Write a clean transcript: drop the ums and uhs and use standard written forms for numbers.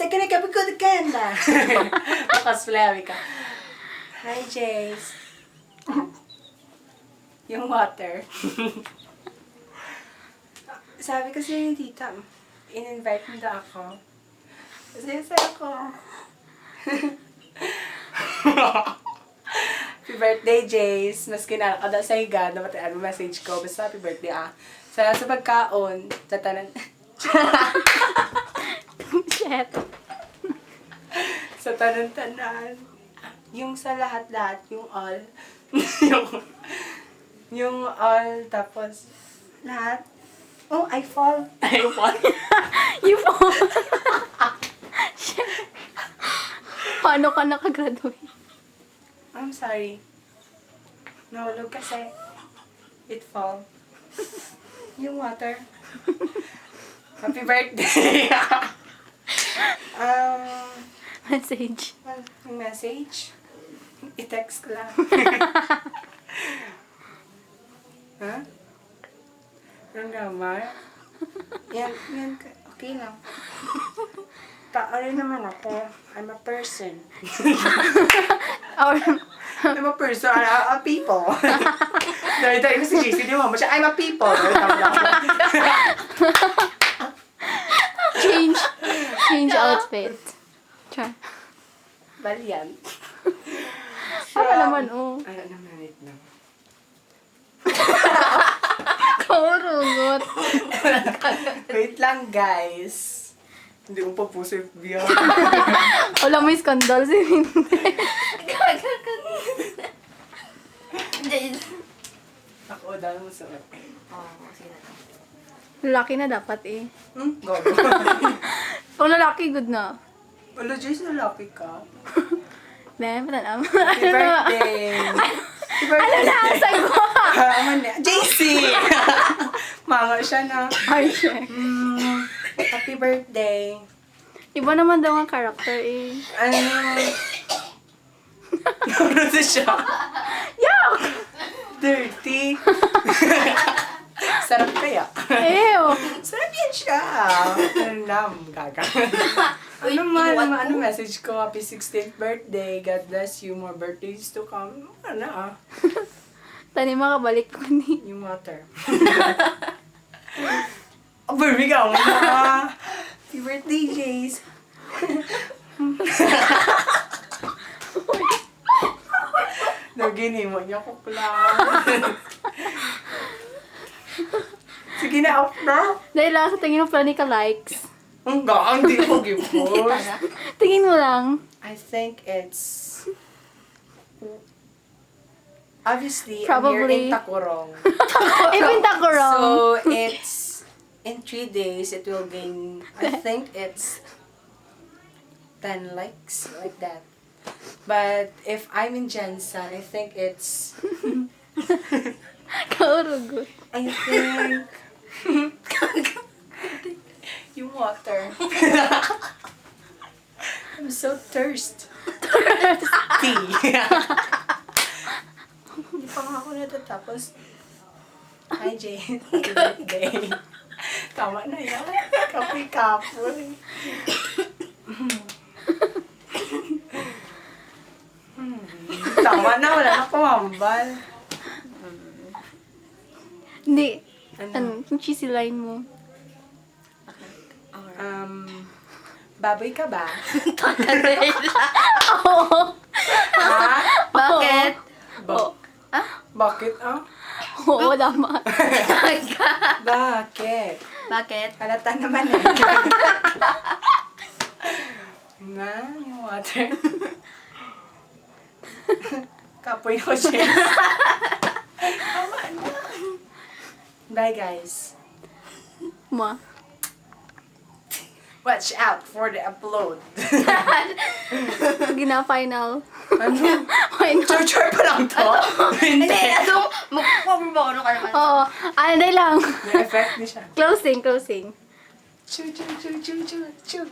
Second na kapag ko ka na. Cosplay ka. Hi, Jace. Yung water. Sabi kasi ni tita, in-invite mo daw ako. Kasi ako. Happy birthday, Jace. Mas kinala ka daw sa higa. Dapat message ko. Basta happy birthday, Sa pagkaon. Tatanan. Shit. Sa tanan-tanan. Yung sa lahat-lahat. Yung all. yung all. Tapos, lahat. Oh, I fall. I fall. You fall. Shit. Paano ka nakagraduate? I'm sorry. Nahulog kasi. It fall. Yung water. Happy birthday! Message. Yung message? I-text ko lang. Ha? Ano naman? Yan, okay lang. Tao rin naman ako. I'm a person. I'm a person. I'm a people. Dahil ko si JC, di mo siya, I'm a people. Change outfit. Try. Valiant. Ano naman, Ano naman, wait lang. Kaurugot. Wait lang, guys. Hindi ko pa po sa FBI. Wala may skandal si Hindi. Ako, dahil mo sa Sige na. Lalaki na dapat eh. Gogo. Kung lalaki, good na. Wala, Jace, lalaki ka. Then, patanam. Happy birthday! Happy birthday! Ano na? Sago! JC! Manga siya na. Ay, shit. Happy birthday! Iba naman daw ang character eh. Ano? Ano na siya? Yuck! Dirty! Sarap kaya? Ew! Sarap yan siya! Gaga. Ano message ko? Happy 16th birthday. God bless you. More birthdays to come. Ano Tani makabalik ko ni. Yung water. Oh, baby ka. Happy birthday, Jace. Nagini mo niya ko lang. Sige na, off na. Dahil lang sa tingin mo pala ni ka likes. Ang gaang, di ko gipost. Tingin mo lang. I think it's... Obviously, Probably. I'm here in Tacorong. Ibinta ko wrong. So, it's... In 3 days, it will gain... I think it's... 10 likes, like that. But if I'm in Jensen, I think it's... Kaurugot. I think... yung water. I'm so thirsty. Hindi pa nga ako natatapos. Hi, Jane. Happy birthday. Tama na yan. Kapoy-kapoy. Tama na, wala na pumambal. Hindi. Ano? Ano? Yung cheesy line mo. Baboy ka ba? Oo. Ha? Bakit? Bakit, Oo, tama. Bakit? Bakit? Halata naman eh. Nga, yung water. Kapoy ko siya. Tama na. Bye, guys. Ma. Watch out for the upload. Sige na, final. Ano? Final. Char-char pa lang to? Hindi, Hindi. ano? Magpapabago ka naman. Oo. Dahil lang. May effect niya siya. Closing. Chu, chu, chu, chu, chu, chu.